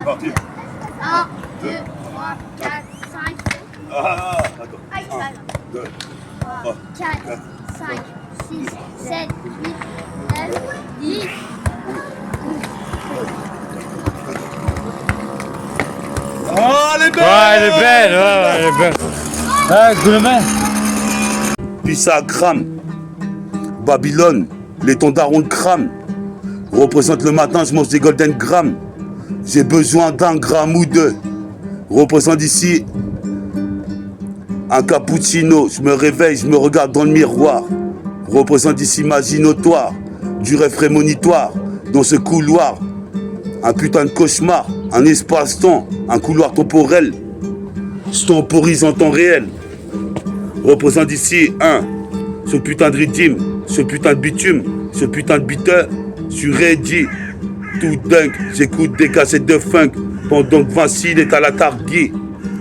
Parti. 1, 2, 3, 4, 5. Attends. Aïe, 1, 2, 3, 4, 5, 6, 7, 8, 9, 10. Oh, elle est belle! Ouais, elle est belle, ouais, elle est belle. Ah, coup de main. Puis ça crame. Babylone, les tondarons crament. Représente le matin, je mange des golden grams. J'ai besoin d'un gramme ou deux. Représente ici un cappuccino. Je me réveille, je me regarde dans le miroir. Représente ici magie notoire. Du rêve prémonitoire. Dans ce couloir, un putain de cauchemar. Un espace-temps, un couloir temporel. Je temporise en temps réel. Représente ici ce putain de rythme, ce putain de bitume, ce putain de beater. Je suis ready, tout dingue. J'écoute des cassettes de funk pendant que Vincile est à la targue.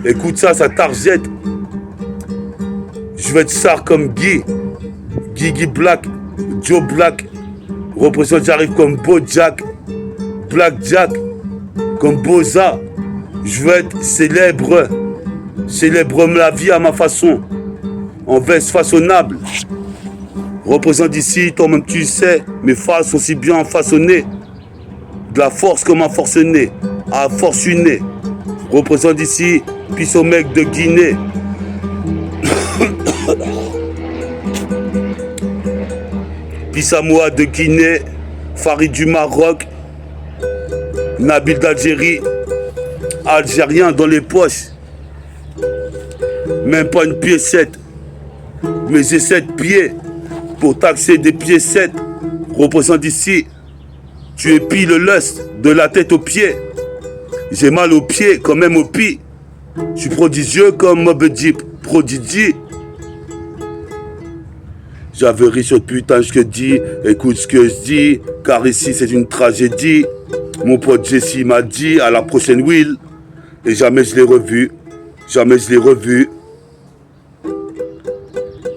Écoute ça, ça targette. Je vais être star comme Guy. Guigui Black, Joe Black. Représente, j'arrive comme Bojack, Black Jack, comme Boza. Je veux être célèbre. Célèbre la vie à ma façon. En veste façonnable. Représente ici, toi-même tu sais, mes faces sont si bien façonnées. De la force comme un forcené, à fortuné. Représente ici, pisse au mec de Guinée. Pisse à moi de Guinée, Farid du Maroc, Nabil d'Algérie, Algérien dans les poches. Même pas une piécette, mais j'ai 7 pieds pour taxer des piécettes. Représente ici, tu épilles le lust de la tête aux pieds. J'ai mal aux pieds quand même au pied. Je suis prodigieux comme Mob Deep, Prodigy. J'avais ri sur putain ce que dis, écoute ce que je dis, car ici c'est une tragédie. Mon pote Jesse m'a dit à la prochaine Will, et jamais je l'ai revu, jamais je l'ai revu.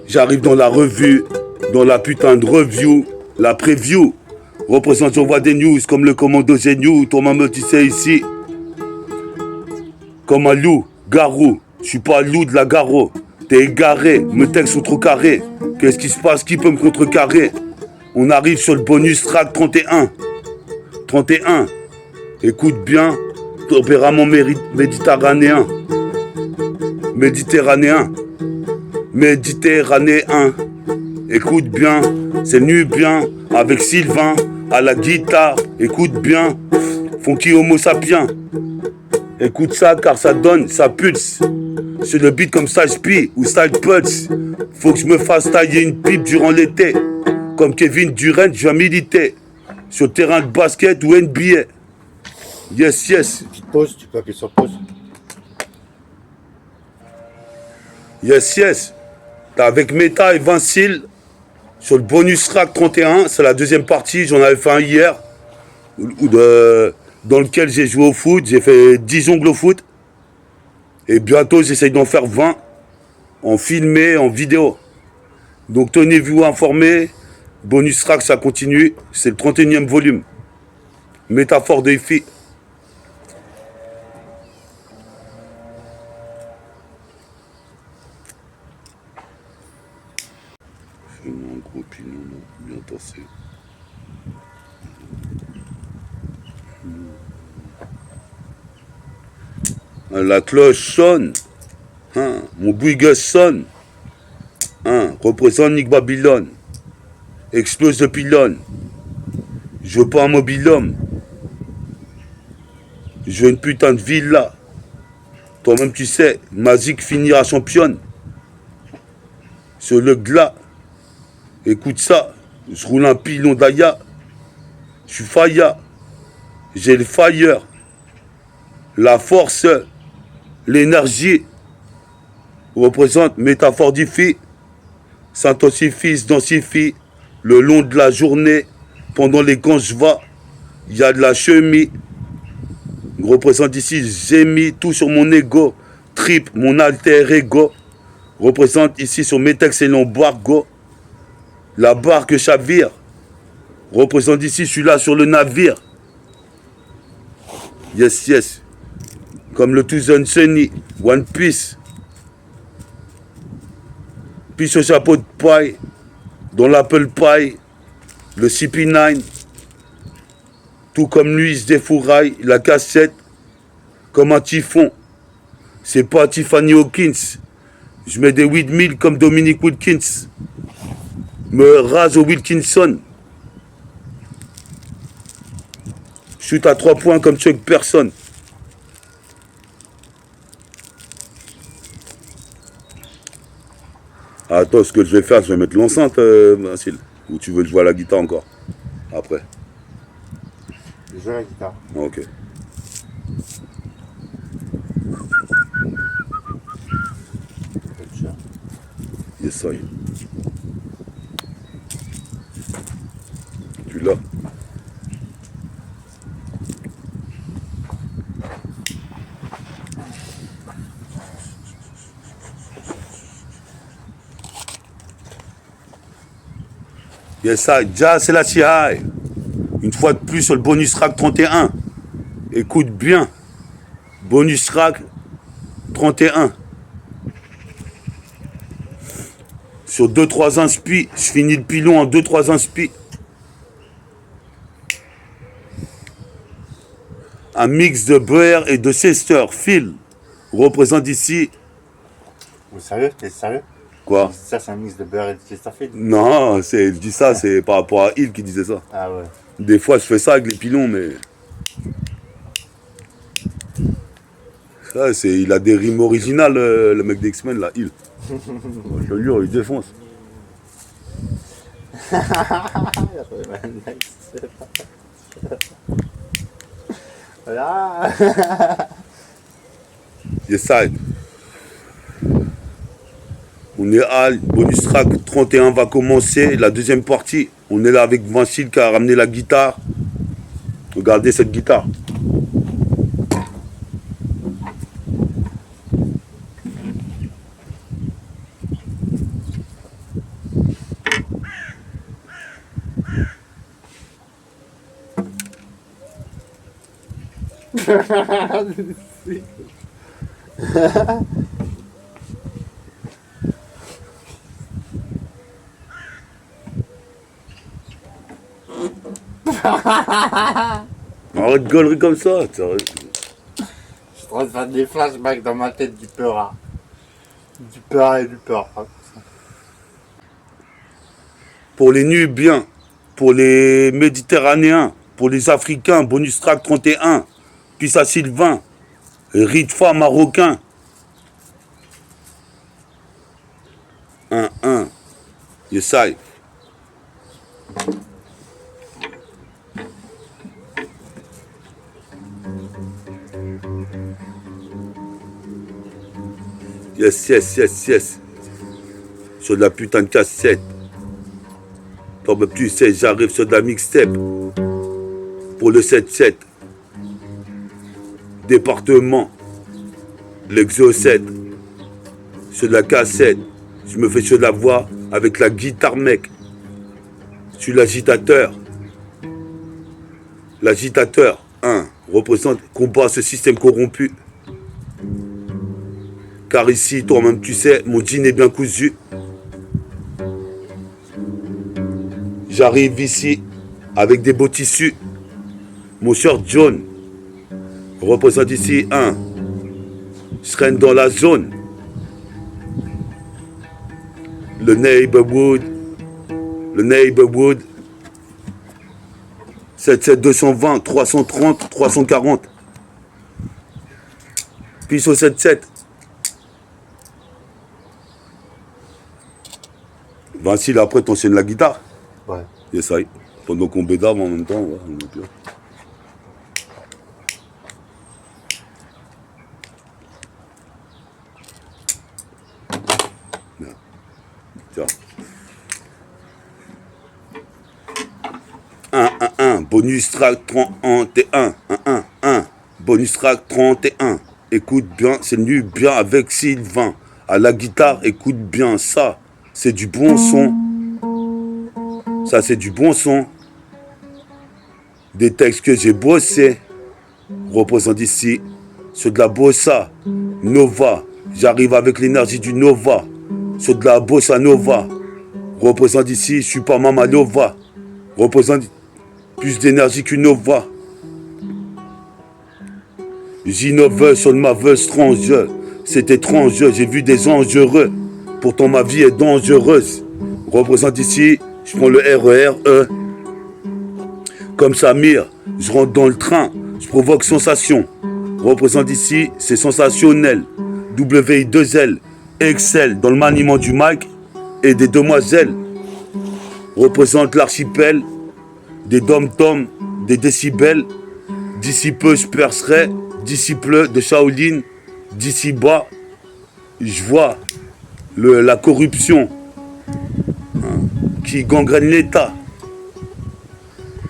J'arrive dans la revue, dans la putain de review, la preview. Représente, j'envoie des news comme le commando Geniou. Ton maman, tu sais ici. Comme un loup, garou. Je suis pas loup de la garo. T'es égaré, mes textes sont trop carrés. Qu'est-ce qui se passe? Qui peut me contrecarrer? On arrive sur le bonus track 31. 31. Écoute bien, tempérament méditerranéen. Méditerranéen. Méditerranéen. Écoute bien, c'est nubien avec Sylvain à la guitare. Écoute bien, funky homo sapiens. Écoute ça car ça donne, ça pulse. Sur le beat comme Style P ou Style Pulse. Faut que je me fasse tailler une pipe durant l'été. Comme Kevin Durant, je vais militer. Sur le terrain de basket ou NBA. Yes, yes. Petite pause, tu peux appuyer sur pause. Yes, yes. T'es avec Meta et Vincile sur le bonus track 31. C'est la deuxième partie. J'en avais fait un hier. Dans lequel j'ai joué au foot. J'ai fait 10 jongles au foot. Et bientôt, j'essaye d'en faire 20. En filmé, en vidéo. Donc, tenez-vous informés. Bonus track, ça continue. C'est le 31e volume. Métaphore de Ifi. Fais-moi un gros pilon, bien tassé. La cloche sonne. Hein, mon Bouygues sonne. Hein, représente Nick Babylone. Explose le pylône. Je veux pas un mobil-homme. Je veux une putain de villa. Toi-même tu sais, Mazik finira championne. Sur le glas. Écoute ça. Je roule un pilon d'Aya. Je suis Faya. J'ai le fire. La force. L'énergie. Représente métaphore d'Ifi. S'intensifie, se densifie. Le long de la journée. Pendant les ganjva. Il y a de la chemie. Représente ici, j'ai mis tout sur mon ego. Trip, mon alter ego. Représente ici sur mes textes et l'embargo. La barque chavire. Représente ici, je suis là sur le navire. Yes, yes. Comme le Tuzon Sunny, One Piece. Puis au chapeau de paille, dans l'Apple Pie, le CP9. Tout comme lui, il se défouraille, la cassette, comme un typhon. C'est pas Tiffany Hawkins. Je mets des 8000 comme Dominique Wilkins. Me rase au Wilkinson. Shoot à 3 points comme Chuck Person. Attends, ce que je vais faire, je vais mettre l'enceinte, Vasile. Ou tu veux que je joue à la guitare encore? Après. Je joue à la guitare. Ok. Yes, ça y est. Tu l'as. Yes, ça, déjà, c'est la CI. Une fois de plus sur le bonus rack 31. Écoute bien. Bonus rack 31. Sur 2-3 inspi, je finis le pilon en 2-3 inspi. Un mix de beurre et de Chester. Phil représente ici. Vous sérieux? T'es sérieux? Quoi? Ça, c'est un mix de beurre et de Chesterfield? Non, je dis ça, c'est par rapport à Hill qui disait ça. Ah ouais. Des fois, je fais ça avec les pilons, mais. Ça, il a des rimes originales, le mec d'X-Men, là, Hill. Je te jure, il défonce. Voilà. Yes, side. On est à bonus track 31 va commencer, la deuxième partie. On est là avec Vincile qui a ramené la guitare. Regardez cette guitare. Arrête de gueulerie comme ça. Je suis en train de faire des flashbacks dans ma tête du peur. Du peur et du peur. Pour les Nubiens, pour les Méditerranéens, pour les Africains, bonus track 31, Pissa Sylvain, Ritfa marocain. 1-1. Yesai. Yes, yes, yes, yes. Sur de la putain de cassette. Comme tu sais, j'arrive sur de la mixtape. Pour le 7-7. Département. L'Exo 7. Sur de la cassette. Je me fais sur la voix avec la guitare, mec. Je suis l'agitateur. L'agitateur, 1. Représente, combat ce système corrompu. Car ici, toi-même, tu sais, mon jean est bien cousu. J'arrive ici avec des beaux tissus. Mon short jaune représente ici 1. Je traîne dans la zone. Le neighborhood. Le neighborhood. 77 220 330 340. Puis au 77. Vincile, après, t'enchaînes la guitare. Ouais. Yes, ça y est. Pendant qu'on bédave en même temps, ouais, on est bien. Bien. Tiens. 1, bonus track 31. 1. Bonus track 31. Écoute bien, c'est nu bien avec Sylvain. À la guitare, écoute bien ça. C'est du bon son. Ça, c'est du bon son. Des textes que j'ai bossés. représente ici. Sur de la bossa nova, j'arrive avec l'énergie du nova. Sur de la bossa nova, représente ici, je suis pas Mama Nova. Représente plus d'énergie qu'une nova. J'innove sur ma veuve strange. C'est étrange, j'ai vu des anges heureux. Pourtant ma vie est dangereuse. Représente ici, je prends le RER. Comme Samir, je rentre dans le train, je provoque sensation. Représente ici, c'est sensationnel. WI2L, excelle dans le maniement du mic et des demoiselles. Représente l'archipel, des dom-toms, des décibels. D'ici peu, je percerai, disciple de Shaolin. D'ici bas, je vois la corruption qui gangrène l'État.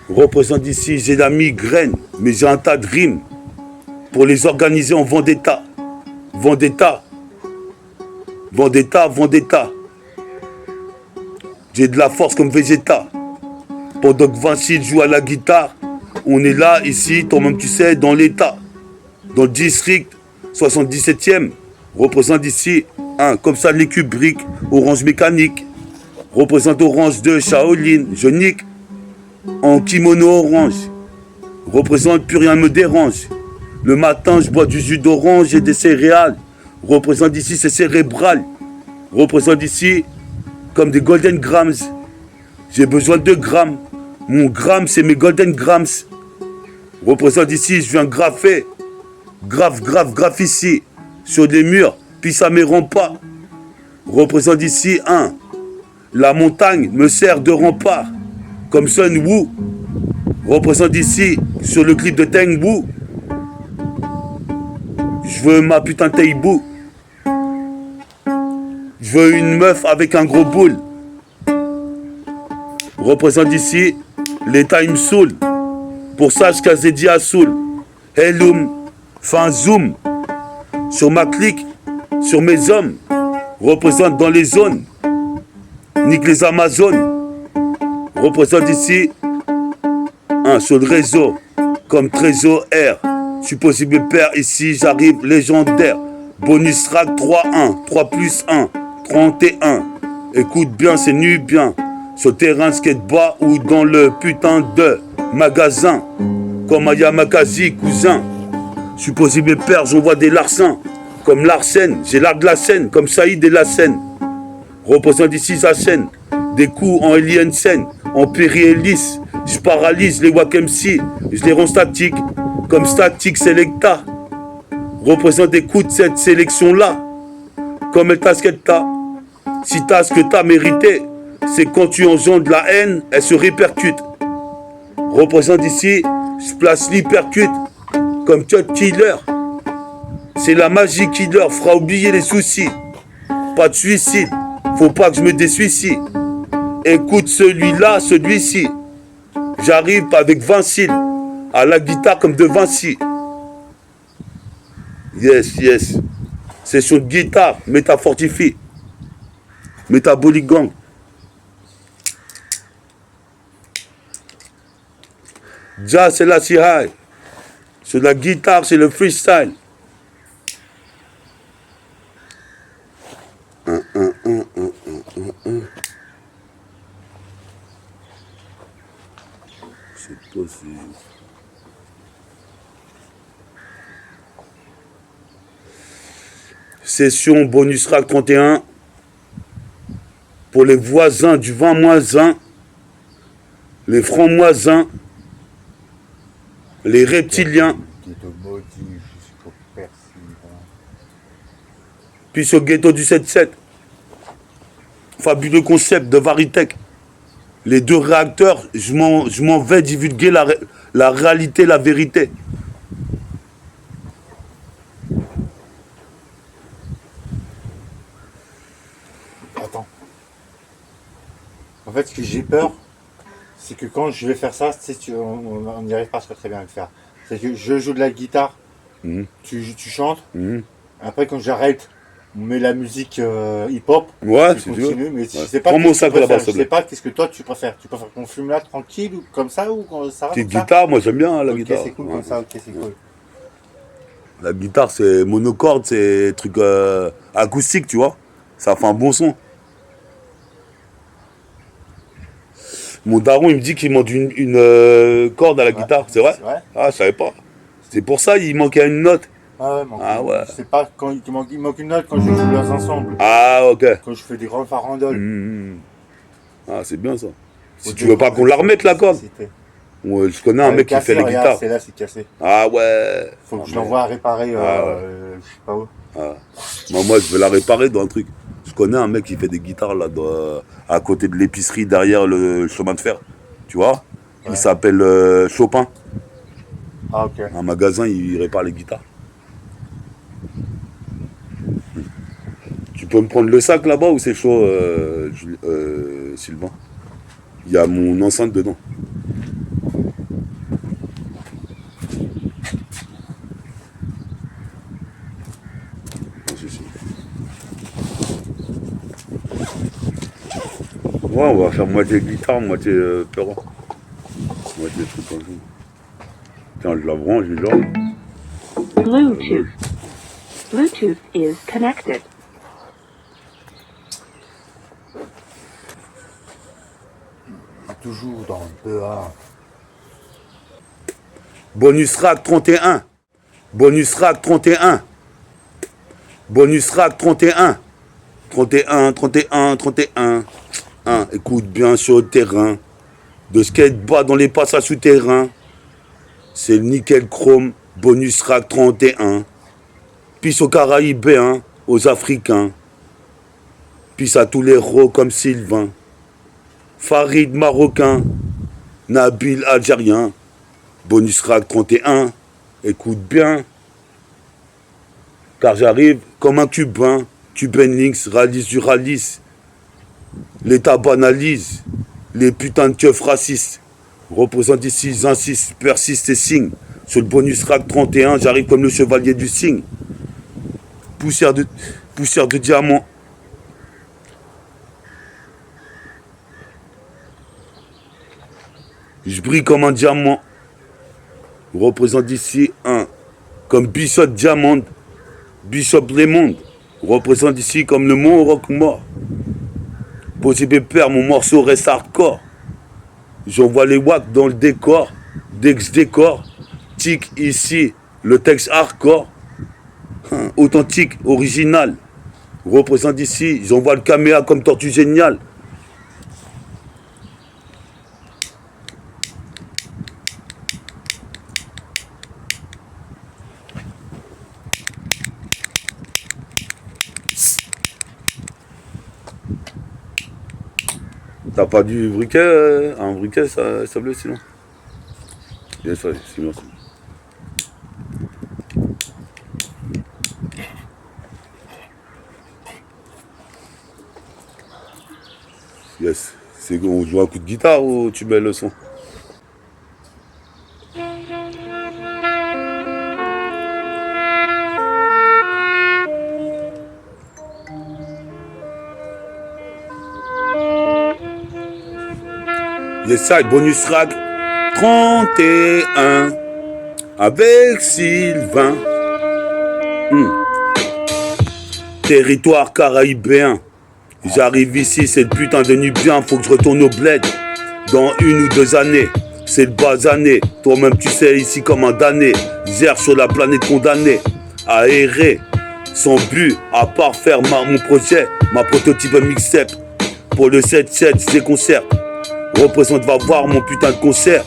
Représente ici, j'ai la migraine, mais j'ai un tas de rimes pour les organiser en vendetta. Vendetta. Vendetta, vendetta. J'ai de la force comme Vegeta. Pendant que Vinci joue à la guitare, on est là, ici, toi-même tu sais, dans l'État. Dans le district 77e, représente ici, comme ça les Kubrick, Orange Mécanique. Représente Orange 2, Shaolin, je nique. En kimono orange. Représente plus rien ne me dérange. Le matin, je bois du jus d'orange et des céréales. Représente ici, c'est cérébral. Représente ici, comme des golden grams. J'ai besoin de grammes. Mon gramme, c'est mes golden grams. Représente ici, je viens graffer. Graffe ici. Sur des murs, puis ça ne me rend pas. Représente ici, la montagne me sert de rempart. Comme Sun Wu. Représente ici, sur le clip de Teng Wu. Je veux ma putain de Taibou. Je veux une meuf avec un gros boule. Représente ici, l'État il me saoule. Pour ça, je casse des dias saoul. Helloum, fais un zoom. Sur ma clique, sur mes hommes. Représente dans les zones. Nique les Amazones. Représente ici, sur le réseau, comme Trésor R. Je suis possible père, ici j'arrive légendaire. Bonus track 3-1, 3 plus 1, 31. Écoute bien, c'est nu bien. Sur le terrain de skateboard ou dans le putain de magasin. Comme à Yamakasi, cousin. Je suis possible père, j'envoie des larcins. Comme Larsen, j'ai l'art de la scène, comme Saïd et la scène. Représente ici sa chaîne. Des coups en alien scène, en péri-hélice. Je paralyse les Wack MC, je les rends statiques. Comme Static Selecta. Représente des coups de cette sélection-là. Comme El Tasqueta. Si t'as ce que t'as mérité, c'est quand tu engendres la haine, elle se répercute. Représente ici, je place l'hypercute. Comme Cut Killer. C'est la magie qui leur fera oublier les soucis. Pas de suicide, faut pas que je me désuicide. Écoute celui-là, celui-ci. J'arrive avec Vinci, à la guitare comme de Vinci. Yes, yes. C'est sur une guitare, métafortifie. Métabolic gang. Jazz, c'est la high. Sur la guitare, c'est le freestyle. C'est possible. Session bonus rack 31 pour les voisins du 20-1, les francs-moisins, les reptiliens, puis ce ghetto du 7-7. Fabuleux concept de Varitech. Les deux réacteurs, je m'en vais divulguer la réalité, la vérité. Attends. En fait, ce que j'ai peur, c'est que quand je vais faire ça, tu sais, on n'y arrive pas très bien à le faire. C'est que je joue de la guitare, tu chantes, après quand j'arrête, on met la musique hip-hop, ouais, c'est continue, mais je sais pas je sais pas qu'est-ce que toi tu préfères. Tu préfères qu'on fume là tranquille ou comme ça ou quand ça va? Petite guitare, moi j'aime bien la ok, guitare. c'est cool comme ça, ok, c'est cool. La guitare, c'est monocorde, c'est truc acoustique, tu vois. Ça fait un bon son. Mon daron, il me dit qu'il manque une corde à la guitare, c'est vrai? C'est vrai. Ah, je savais pas. C'est pour ça il manquait une note. Ah ouais. C'est pas quand il manque une note quand je joue dans ensemble. Ah, ok. Quand je fais des grandes farandoles. Ah, c'est bien ça. Si tu veux pas qu'on la remette, la corde. Ouais, je connais un mec qui fait les guitares. C'est là, c'est cassé. Ah ouais. Faut que je l'envoie à réparer, je sais pas où. Ah. Moi, je vais la réparer dans un truc. Je connais un mec qui fait des guitares là, à côté de l'épicerie, derrière le chemin de fer. Tu vois? Il s'appelle Chopin. Ah, ok. Un magasin, il répare les guitares. Tu peux me prendre le sac là-bas ou c'est chaud, Sylvain? Il y a mon enceinte dedans. Ouais, on va faire moitié guitare, moitié perron. Moitié truc comme ça. Tiens, je la branche déjà. Bluetooth. Bluetooth is connected. Toujours dans le BA. Bonus rack 31. Bonus rack 31. Bonus rack 31. 31, 31, 31. Écoute bien sur le terrain. De skateboard dans les passages souterrains. C'est le nickel chrome. Bonus rack 31. Peace aux Caraïbéens, aux Africains. Peace à tous les héros comme Sylvain. Farid marocain. Nabil algérien. Bonus rack 31. Écoute bien. Car j'arrive comme un cubain. Cuban Links, ralice du ralice. L'État banalise. Les putains de keufs racistes. Représente ici, j'insiste, persiste et signe. Sur le bonus rack 31, j'arrive comme le chevalier du cygne. Poussière de diamant. Je brille comme un diamant. Représente ici un. Comme Bishop Diamond. Bishop Raymond. Représente ici comme le mot rock mort. Posé pépère, mon morceau reste hardcore. J'envoie les wacks dans le décor. Dès que je décore, tic ici, le texte hardcore. Authentique, original. Représente ici, j'envoie le caméra comme tortue géniale. T'as pas du briquet, un briquet, ça bleu sinon. Bien ça, sinon. Yes. C'est qu'on joue un coup de guitare ou tu mets le son? Yes, side bonus rack 31 avec Sylvain. Territoire caraïbéen. J'arrive ici, c'est le putain de nuit bien, faut que je retourne au bled. Dans 1 ou 2 années, c'est le basané. Toi-même tu sais ici comme un damné. J'erre sur la planète condamnée à errer. Sans but, à part faire mon projet, ma prototype mixtape. Pour le 7-7, j'ai concert. Représente, va voir mon putain de concert.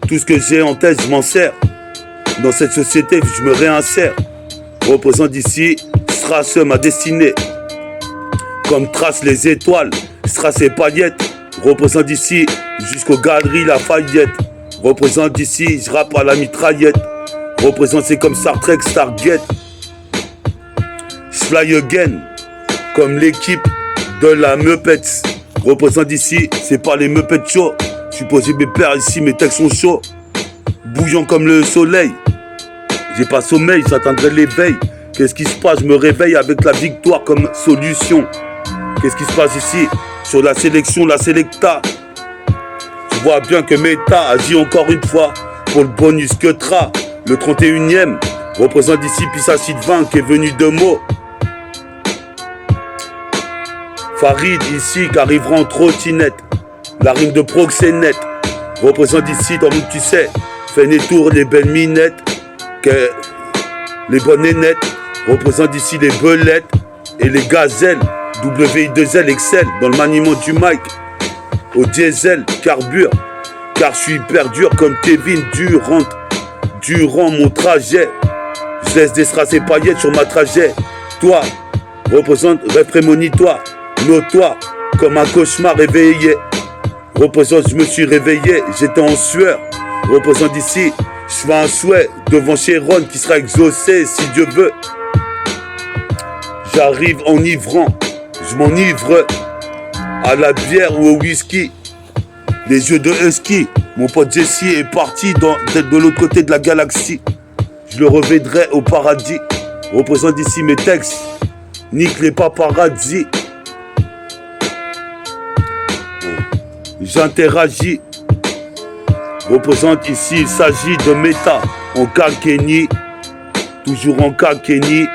Tout ce que j'ai en tête, je m'en sers. Dans cette société, je me réinsère. Représente ici, trace ma destinée. Comme trace les étoiles, trace et paillettes. Représente ici, jusqu'aux galeries Lafayette. Représente ici, je rappe à la mitraillette. Représente, c'est comme Star Trek, Stargate. Je fly again, comme l'équipe de la Muppets. Représente ici, c'est pas les Muppets show. Je suis posé mes pères ici, mes textes sont chauds. Bouillant comme le soleil. J'ai pas sommeil, j'attendrai l'éveil. Qu'est-ce qui se passe? Je me réveille avec la victoire comme solution. Qu'est-ce qui se passe ici? Sur la sélection, la sélecta. Je vois bien que Meta agit encore une fois pour le bonus que tra. Le 31e, Représente ici Pissa Sylvain qui est venu de mots. Farid ici qui arrivera en trottinette. La rime de proxénète. Représente ici, toi même tu sais, fais des tours, les belles minettes, que les bonnes nénettes. Représente ici les belettes et les gazelles. WI2L excelle dans le maniement du mic. Au diesel, carbure, car je suis hyper dur comme Kevin Durant mon trajet. Je laisse des strass et paillettes sur ma trajet. Toi, représente, rêve prémonitoire, notoire, comme un cauchemar réveillé. Représente, je me suis réveillé, j'étais en sueur. Représente ici, je fais un souhait devant Chéron qui sera exaucé si Dieu veut. J'arrive enivrant, je m'enivre à la bière ou au whisky. Les yeux de husky, mon pote Jesse est parti de l'autre côté de la galaxie. Je le revêtrai au paradis. Représente ici mes textes, nique les paparazzi. J'interagis. Représente ici, il s'agit de méta en Kenny, toujours en Kenny,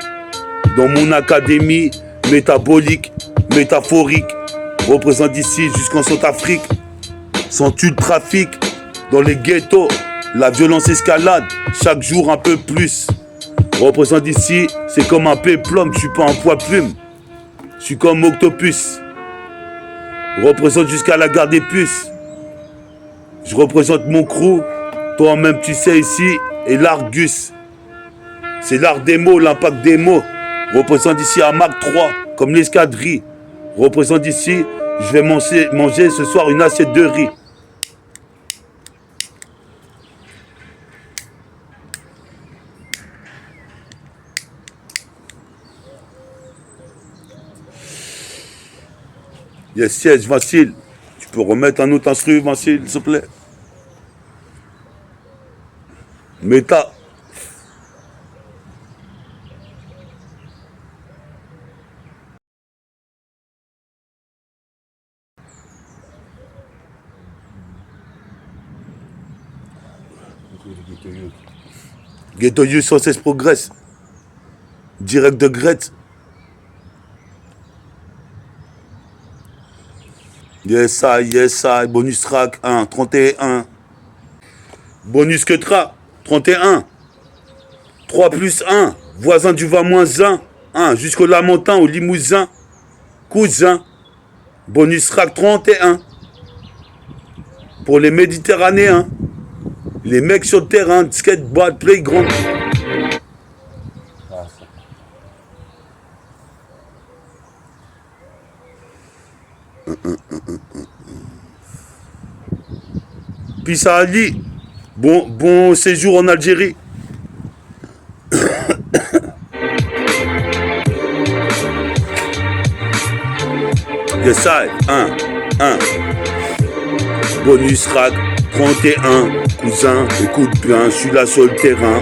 dans mon académie métabolique, métaphorique. Représente ici jusqu'en Centrafrique. Sans tue le trafic dans les ghettos, la violence escalade, chaque jour un peu plus. Représente ici, c'est comme un péplum, je suis pas un poids plume. Je suis comme Octopus. Représente jusqu'à la gare des puces. Je représente mon crew, toi-même tu sais ici, et l'Argus. C'est l'art des mots, l'impact des mots. Représente ici un Mac 3, comme l'escadrille. Représente ici, je vais manger ce soir une assiette de riz. Yes, Vassil. Tu peux remettre un autre instru, Vassil, s'il te plaît. Méta. Ghetto Youth sans cesse progresse. Direct de Gretz. Yes, I, bonus track 1, 31. Bonus que tra, 31. 3 plus 1, voisin du va moins 1, jusqu'au Lamentin, au Limousin, cousin. Bonus track 31. Pour les Méditerranéens, les mecs sur le terrain, skateboard, playground. Pissa Ali, bon séjour en Algérie. Yes, I, 1. Bonus rack, 31. Cousin, écoute bien, je suis là sur le terrain.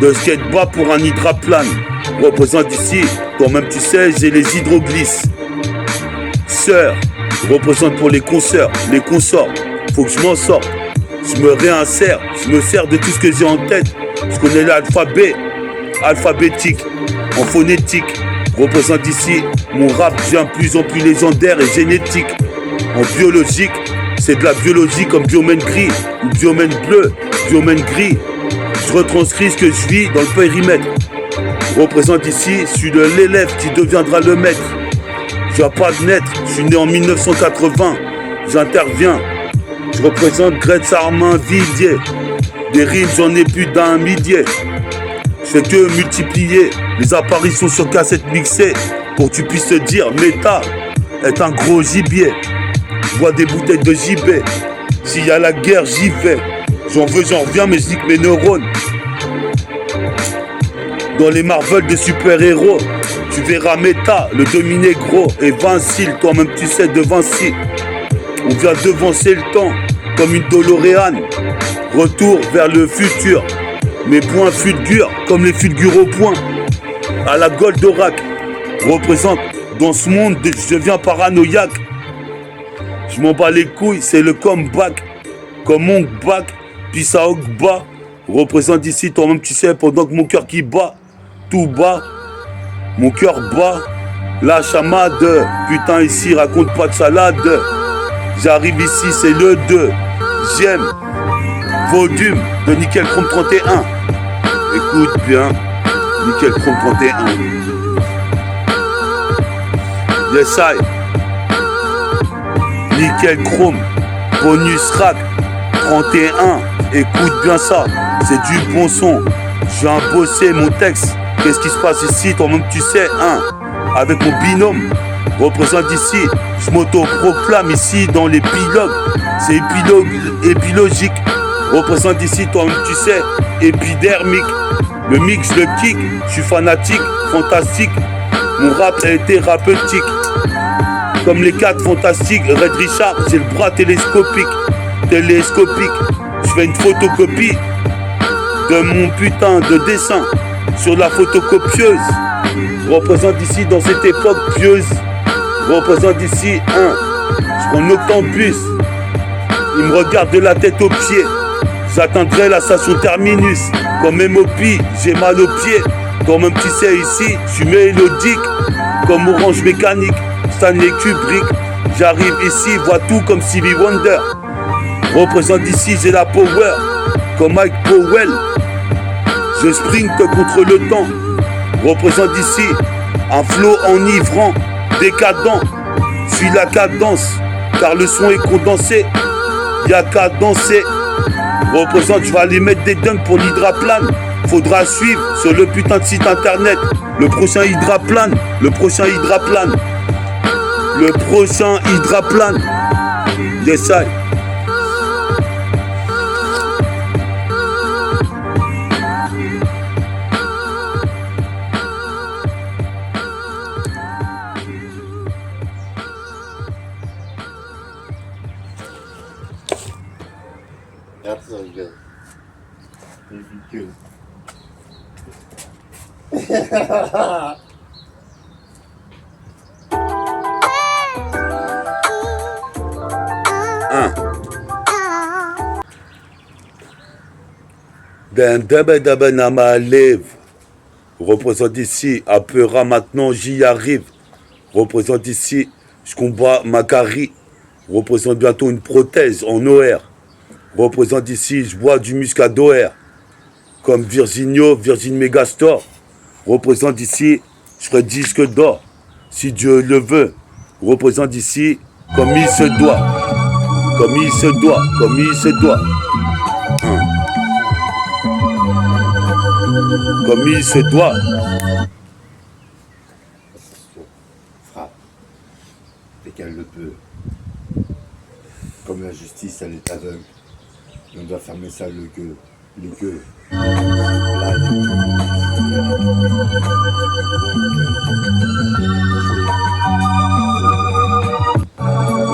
De skateboard pour un hydraplane. Représente ici, toi-même tu sais, j'ai les hydroglisses. Sœur, représente pour les consoeurs, les consorts. Faut que je m'en sorte. Je me réinsère, je me sers de tout ce que j'ai en tête. Je connais l'alphabet, alphabétique, en phonétique. Représente ici, mon rap devient de plus en plus légendaire et génétique. En biologique, c'est de la biologie comme biomène gris ou biomène bleu, biomène gris. Je retranscris ce que je vis dans le périmètre. Représente ici, je suis l'élève qui deviendra le maître. Je viens pas de naître, je suis né en 1980, j'interviens. Je représente Gretz Armin Villiers. Des rimes, j'en ai plus d'un millier. Je fais que multiplier les apparitions sur cassette mixée pour que tu puisses te dire Méta est un gros gibier. Je bois des bouteilles de JB. S'il y a la guerre, j'y vais. J'en veux, j'en reviens, mais je nique mes neurones. Dans les Marvel de super-héros, tu verras Méta, le demi-négro, et Vincile, toi-même tu sais de Vinci. On vient devancer le temps comme une DeLorean. Retour vers le futur. Mes points fulgurent comme les fulgures au point. À la Goldorak, représente dans ce monde, je deviens paranoïaque. Je m'en bats les couilles, c'est le comeback. Comme Ongback, Pissa Ogba, représente ici, toi-même tu sais, pendant que mon cœur qui bat, tout bas, mon cœur bat, la chamade, putain ici raconte pas de salade, j'arrive ici c'est le 2, j'aime, volume de Nickel Chrome 31, écoute bien, Nickel Chrome 31, yes I, Nickel Chrome, bonus rack, 31, écoute bien ça, c'est du bon son, je viens bosser mon texte, qu'est-ce qui se passe ici, toi-même tu sais, hein, avec mon binôme, représente ici, je m'auto-proclame ici dans l'épilogue, c'est épilogique, représente ici, toi-même tu sais, épidermique, le mix, le kick, je suis fanatique, fantastique, mon rap a été thérapeutique, comme les 4 fantastiques, Red Richard, j'ai le bras télescopique, je fais une photocopie de mon putain de dessin sur la photocopieuse, représente ici dans cette époque pieuse, représente ici je prends Noctambus, il me regarde de la tête aux pieds, j'atteindrai la station terminus, comme Mopi, j'ai mal aux pieds, toi-même tu sais ici, je suis mélodique, comme Orange Mécanique, Stanley Kubrick, j'arrive ici, vois tout comme Stevie Wonder, représente ici, j'ai la power, comme Mike Powell, je sprinte contre le temps, représente ici, un flow enivrant, décadent, suis la cadence, car le son est condensé, y'a qu'à danser, représente, je vais aller mettre des dunks pour l'hydraplane, faudra suivre sur le putain de site internet, le prochain hydraplane, le prochain hydraplane, yes I. Regarde ça, regarde. Ridicule. Lève. Représente ici, Apera maintenant, j'y arrive. Représente ici, je combats Macari. Représente bientôt une prothèse en OR. Représente ici, je bois du muscat d'OR. Comme Virgin Megastore. Représente ici, je ferai disque d'or. Si Dieu le veut. Représente ici, comme il se doit. Comme il se doit, comme il se doit. Comme il se doit. Frappe. Dès qu'elle le peut. Comme la justice, elle est aveugle. On doit fermer ça, le gueux. Le gueux.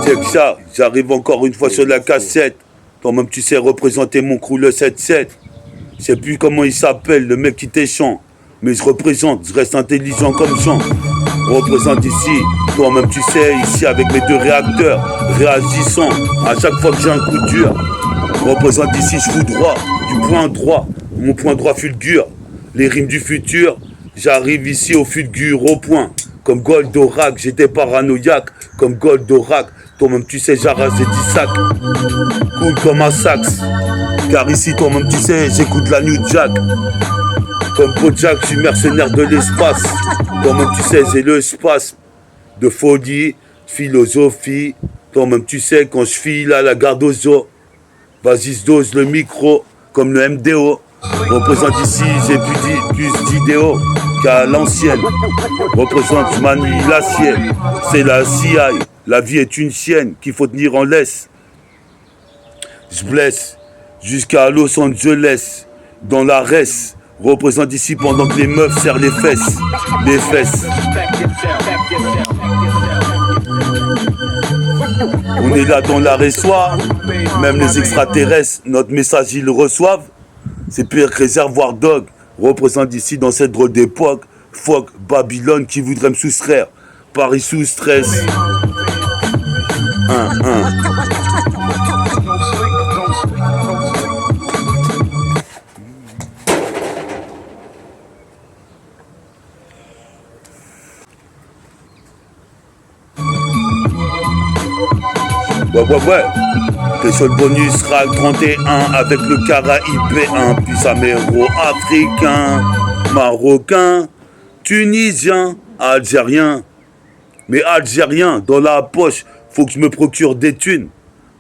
Check ça, j'arrive encore une fois sur la cassette. Toi-même tu sais représenter mon crew le 7-7. Je sais plus comment il s'appelle, le mec qui t'échante. Mais je représente, je reste intelligent comme Jean. Représente ici, toi-même tu sais, ici avec mes 2 réacteurs, réagissant à chaque fois que j'ai un coup dur. Représente ici, je fous droit, du point droit, mon point droit fulgure. Les rimes du futur, j'arrive ici au fulgure, au point. Comme Goldorak, j'étais paranoïaque, comme Goldorak. Toi-même tu sais, j'arrache des 10 sacs. Cool comme un sax. Car ici, toi-même tu sais, j'écoute la New Jack. Comme Bojack, je suis mercenaire de l'espace. Toi-même tu sais, j'ai le espace de folie, philosophie. Toi-même tu sais, quand je file à la garde aux eaux, vas-y, je dose le micro, comme le MDO. Représente ici, j'ai plus d'idéaux qu'à l'ancienne. Représente, je manie l'acier, c'est la CIA. La vie est une chienne qu'il faut tenir en laisse. Je blesse jusqu'à Los Angeles, dans la reste. Représente ici pendant que les meufs serrent les fesses. Les fesses. On est là dans l'arrêt soir. Même les extraterrestres, notre message ils le reçoivent. C'est pire que réservoir dog. Représente ici dans cette drôle d'époque. Fuck Babylone qui voudrait me soustraire. Paris sous stress. Ouais. T'es sur le bonus RAC 31 avec le Caraïbe 1, puis améro africain, marocain, tunisien, algérien. Mais algérien, dans la poche, faut que je me procure des thunes.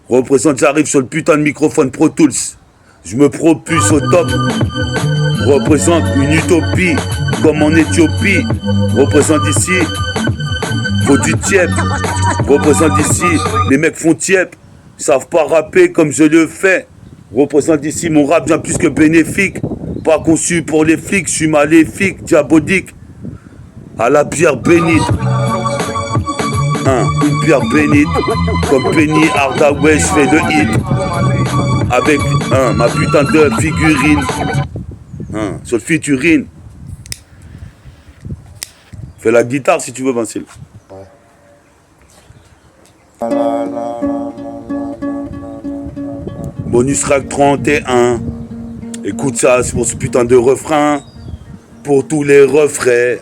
Représente, j'arrive sur le putain de microphone Pro Tools. Je me propulse au top. Représente une utopie, comme en Éthiopie. Représente ici, faut du tiep. Représente ici, les mecs font tiep. Savent pas rapper comme je le fais. Représente ici, mon rap bien plus que bénéfique. Pas conçu pour les flics, je suis maléfique, diabolique. À la pierre bénite. Une pierre bénite. Comme Penny Hardaway, je fais le hit. Avec ma putain de figurine. Sur le featuring. Fais la guitare si tu veux, Vincile. Bonus RAC 31. Écoute ça, c'est pour ce putain de refrain. Pour tous les refrains.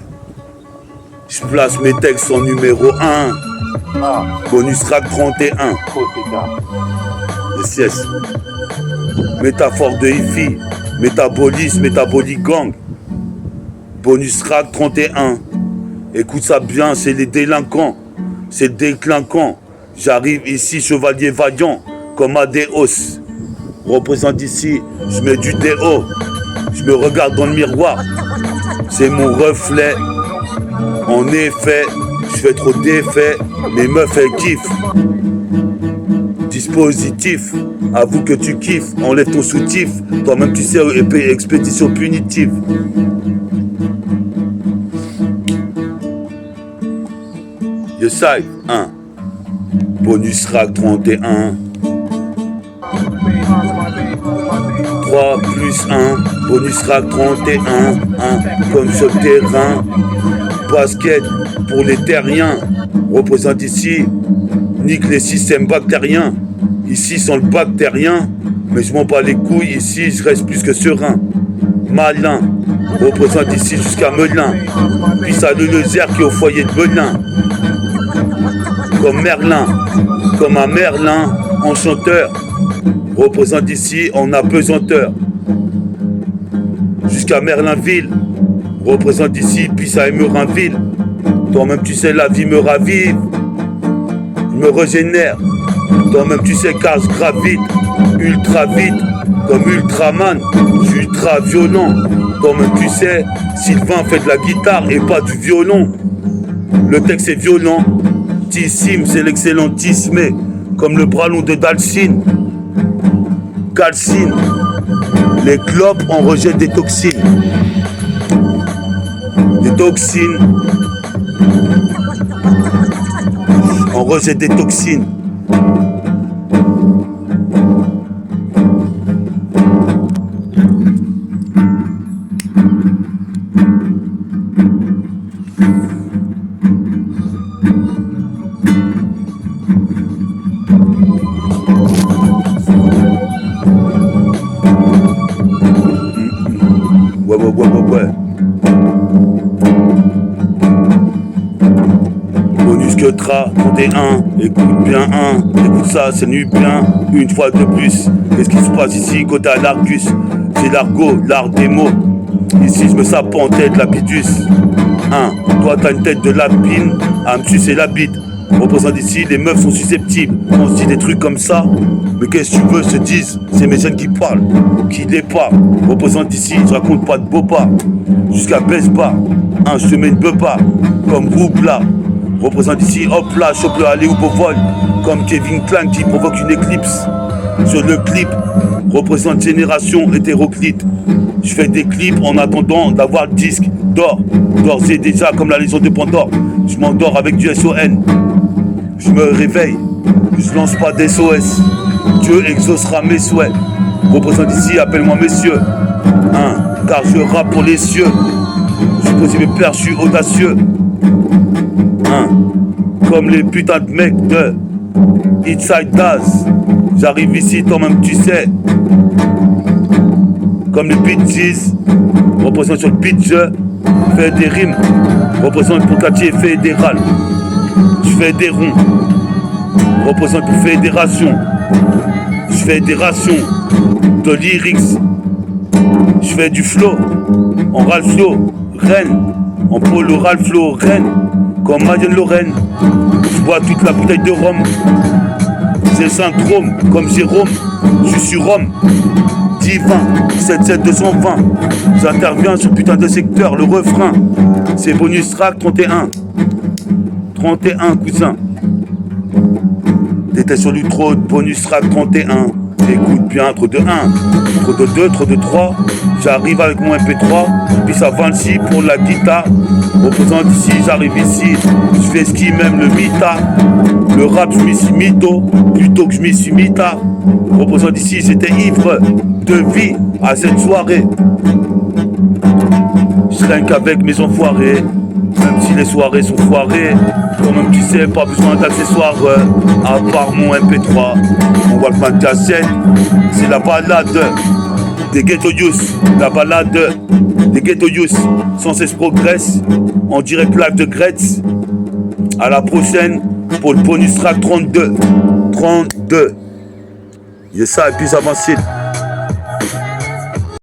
Je place mes textes en numéro 1. Bonus RAC 31. Yes. Métaphore de hi-fi. Métabolisme, métabolique gang. Bonus RAC 31. Écoute ça bien, c'est les délinquants. C'est le déclinquant. J'arrive ici, chevalier vaillant, comme Adéos. Représente ici, je mets du déo. Je me regarde dans le miroir. C'est mon reflet. En effet, je fais trop d'effets. Mes meufs, elles kiffent. Dispositif, avoue que tu kiffes. Enlève ton soutif. Toi-même, tu sais, expédition punitive. Je sais, 1. Bonus RAC 31. 3 plus 1. Bonus RAC 31. 1. Comme sur le terrain. Basket pour les terriens. Représente ici. Nique les systèmes bactériens. Ici sans le bactérien. Mais je m'en bats les couilles. Ici je reste plus que serein. Malin. Représente ici jusqu'à Melun. Puis ça le Lezère qui est au foyer de Melun. Comme Merlin. Comme un Merlin. Enchanteur. Représente ici en apesanteur. Jusqu'à Merlinville. Représente ici, puis ça Émerinville. Toi-même tu sais la vie me ravive. Je me régénère. Toi-même tu sais car je gravite. Ultra vite, comme Ultraman. Je suis ultra violent. Toi-même tu sais, Sylvain fait de la guitare et pas du violon. Le texte est violent. Tissime, c'est l'excellentissime. Comme le bras long de Dalcine. Calcine. Les clopes en rejettent des toxines. Des toxines. On rejette des toxines. Ouais. Bonus que tra, 31, écoute bien écoute ça, c'est nu bien, une fois de plus. Qu'est-ce qui se passe ici, côté à l'Argus? C'est l'argot, l'art des mots. Ici je me sape en tête la bidus. Toi t'as une tête de lapine, à me sucer la bite. Représente ici, les meufs sont susceptibles. On se dit des trucs comme ça. Mais qu'est-ce que tu veux, se disent, c'est mes jeunes qui parlent, qui les parlent. Représente ici, je raconte pas de beaux pas. Jusqu'à Besbar, je te mets une beupa, comme Roubla. Représente ici, hop là, chope le aller ou beau vol. Comme Kevin Klein qui provoque une éclipse. Sur le clip, représente génération hétéroclite. Je fais des clips en attendant d'avoir le disque d'or. D'or c'est déjà comme la légion de Pandore. Je m'endors avec du SON. Je me réveille, je lance pas d'SOS. Dieu exaucera mes souhaits. Représente ici, appelle-moi messieurs. Car je rappe pour les cieux. Je pose mes pères, je suis audacieux. Comme les putains de mecs de Inside Daz. J'arrive ici, toi-même tu sais. Comme les bitches. Représente sur le beat, je fais des rimes. Représente pour quartier fédéral. Je fais des ronds. représente pour fédération. Je fais des rations de lyrics. Je fais du flow, en Ralph Flow, Rennes, en polo Ralph Flow, Rennes, comme Marianne Lorraine. Je bois toute la bouteille de rhum. J'ai le syndrome, comme Jérôme, je suis Rome. Divin, 77220. J'interviens sur putain de secteur, le refrain. C'est bonus track 31. 31, cousin. T'étais sur du trop, bonus track 31. Écoute bien, trop de 1, trop de 2, trop de 3. J'arrive avec mon MP3, puis ça 26 pour la guitare. Représente ici, j'arrive ici. Je fais ce qui m'aime le mita. Le rap, je m'y suis mytho, plutôt que je m'y suis mita. Représente ici, j'étais ivre de vie à cette soirée. Je traîne qu'avec mes enfoirés, même si les soirées sont foirées. Toi-même tu sais, pas besoin d'accessoires, à part mon MP3. Mon Walkman cassette, c'est la balade des Ghetto Youth. La balade des Ghetto Youth sans cesse progresse. En direct live de Gretz. À la prochaine pour le bonus track 32. 32. Il y a ça et puis avancé.